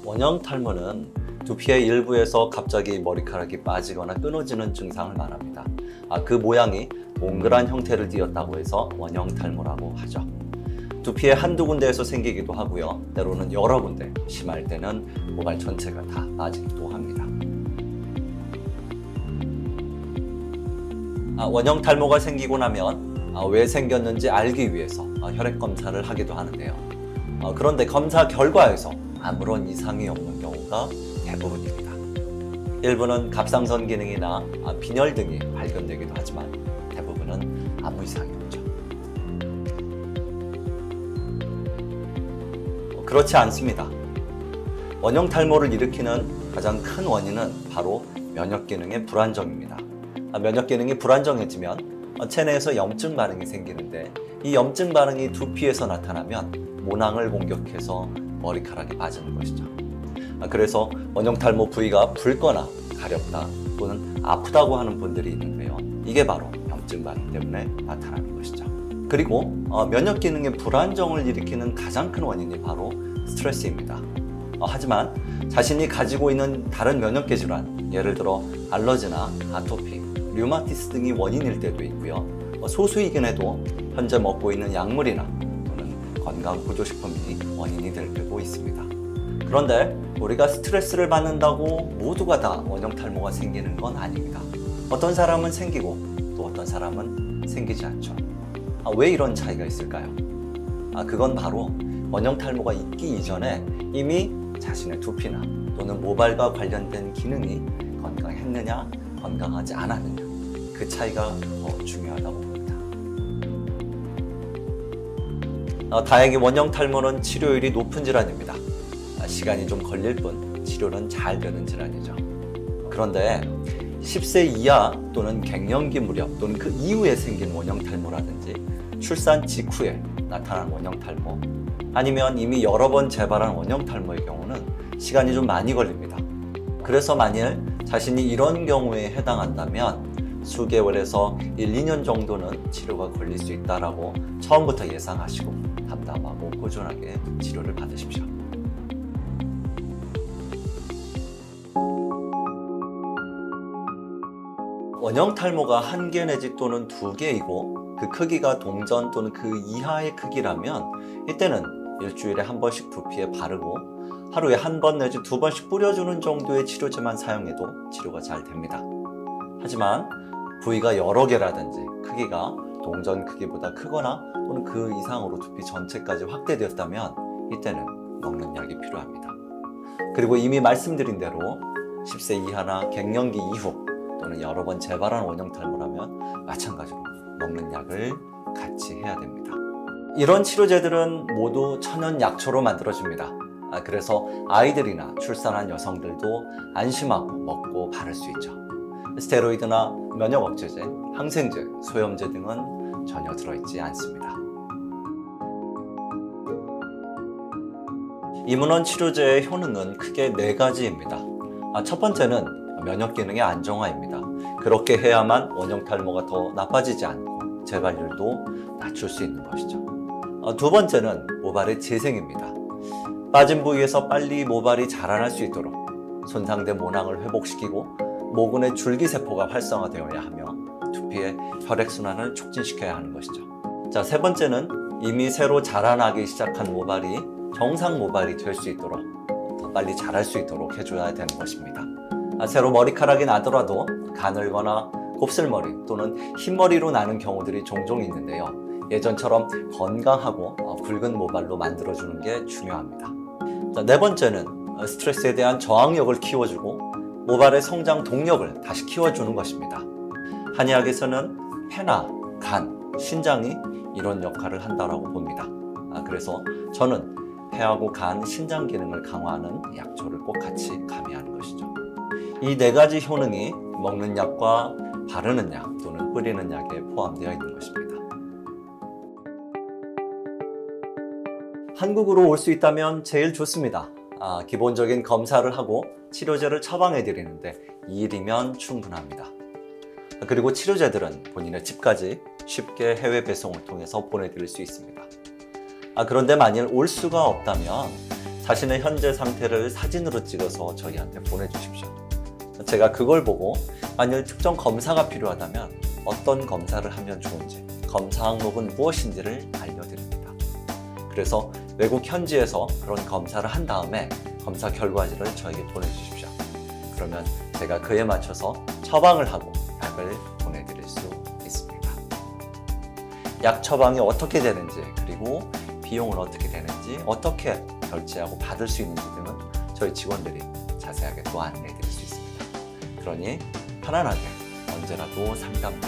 원형 탈모는 두피의 일부에서 갑자기 머리카락이 빠지거나 끊어지는 증상을 말합니다. 그 모양이 동그란 형태를 띠었다고 해서 원형 탈모라고 하죠. 두피의 한두 군데에서 생기기도 하고요. 때로는 여러 군데, 심할 때는 모발 전체가 다 빠지기도 합니다. 원형 탈모가 생기고 나면 왜 생겼는지 알기 위해서 혈액 검사를 하기도 하는데요. 그런데 검사 결과에서 아무런 이상이 없는 경우가 대부분입니다. 일부는 갑상선 기능이나 빈혈 등이 발견되기도 하지만 대부분은 아무 이상이 없죠. 그렇지 않습니다. 원형 탈모를 일으키는 가장 큰 원인은 바로 면역 기능의 불안정입니다. 면역 기능이 불안정해지면 체내에서 염증 반응이 생기는데 이 염증 반응이 두피에서 나타나면 모낭을 공격해서 머리카락이 빠지는 것이죠. 그래서 원형 탈모 부위가 붉거나 가렵다 또는 아프다고 하는 분들이 있는데요. 이게 바로 염증 반응 때문에 나타나는 것이죠. 그리고 면역 기능의 불안정을 일으키는 가장 큰 원인이 바로 스트레스입니다. 하지만 자신이 가지고 있는 다른 면역계 질환, 예를 들어 알러지나 아토피, 류마티스 등이 원인일 때도 있고요. 소수이긴 해도 현재 먹고 있는 약물이나 또는 건강보조식품이 원인이 될 때도 있습니다. 그런데 우리가 스트레스를 받는다고 모두가 다 원형 탈모가 생기는 건 아닙니다. 어떤 사람은 생기고 또 어떤 사람은 생기지 않죠. 왜 이런 차이가 있을까요? 그건 바로 원형 탈모가 있기 이전에 이미 자신의 두피나 또는 모발과 관련된 기능이 건강했느냐 건강하지 않았느냐 그 차이가 더 중요하다고 봅니다. 다행히 원형 탈모는 치료율이 높은 질환입니다. 시간이 좀 걸릴 뿐 치료는 잘 되는 질환이죠. 그런데 10세 이하 또는 갱년기 무렵 또는 그 이후에 생긴 원형 탈모라든지 출산 직후에 나타난 원형 탈모 아니면 이미 여러 번 재발한 원형 탈모의 경우는 시간이 좀 많이 걸립니다. 그래서 만일 자신이 이런 경우에 해당한다면 수개월에서 1, 2년 정도는 치료가 걸릴 수 있다고 처음부터 예상하시고 담담하고 꾸준하게 치료를 받으십시오. 원형 탈모가 1개 내지 또는 2개이고 그 크기가 동전 또는 그 이하의 크기라면 이때는 일주일에 한 번씩 두피에 바르고 하루에 한 번 내지 2번씩 뿌려주는 정도의 치료제만 사용해도 치료가 잘 됩니다. 하지만 부위가 여러 개라든지 크기가 동전 크기보다 크거나 또는 그 이상으로 두피 전체까지 확대되었다면 이때는 먹는 약이 필요합니다. 그리고 이미 말씀드린 대로 10세 이하나 갱년기 이후 또는 여러 번 재발한 원형 탈모라면 마찬가지로 먹는 약을 같이 해야 됩니다. 이런 치료제들은 모두 천연 약초로 만들어집니다. 그래서 아이들이나 출산한 여성들도 안심하고 먹고 바를 수 있죠. 스테로이드나 면역 억제제, 항생제, 소염제 등은 전혀 들어있지 않습니다. 이문원 치료제의 효능은 크게 4가지입니다. 첫 번째는 면역 기능의 안정화입니다. 그렇게 해야만 원형 탈모가 더 나빠지지 않고 재발률도 낮출 수 있는 것이죠. 두 번째는 모발의 재생입니다. 빠진 부위에서 빨리 모발이 자라날 수 있도록 손상된 모낭을 회복시키고 모근의 줄기세포가 활성화되어야 하며 두피의 혈액순환을 촉진시켜야 하는 것이죠. 세 번째는 이미 새로 자라나기 시작한 모발이 정상 모발이 될 수 있도록 더 빨리 자랄 수 있도록 해줘야 되는 것입니다. 새로 머리카락이 나더라도 가늘거나 곱슬머리 또는 흰머리로 나는 경우들이 종종 있는데요. 예전처럼 건강하고 굵은 모발로 만들어주는 게 중요합니다. 네 번째는 스트레스에 대한 저항력을 키워주고 모발의 성장 동력을 다시 키워주는 것입니다. 한의학에서는 폐나 간, 신장이 이런 역할을 한다고 봅니다. 그래서 저는 폐하고 간, 신장 기능을 강화하는 약초를 꼭 같이 가미하는 것이죠. 이 4가지 효능이 먹는 약과 바르는 약 또는 뿌리는 약에 포함되어 있는 것입니다. 한국으로 올 수 있다면 제일 좋습니다. 기본적인 검사를 하고 치료제를 처방해 드리는데 2일이면 충분합니다. 그리고 치료제들은 본인의 집까지 쉽게 해외 배송을 통해서 보내드릴 수 있습니다. 그런데 만일 올 수가 없다면 자신의 현재 상태를 사진으로 찍어서 저희한테 보내주십시오. 제가 그걸 보고 만일 특정 검사가 필요하다면 어떤 검사를 하면 좋은지, 검사 항목은 무엇인지를 알려드립니다. 그래서 외국 현지에서 그런 검사를 한 다음에 검사 결과지를 저에게 보내주십시오. 그러면 제가 그에 맞춰서 처방을 하고 약을 보내드릴 수 있습니다. 약 처방이 어떻게 되는지, 그리고 비용은 어떻게 되는지, 어떻게 결제하고 받을 수 있는지 등은 저희 직원들이 자세하게 또 안내해 드릴 수 있습니다. 그러니 편안하게 언제라도 상담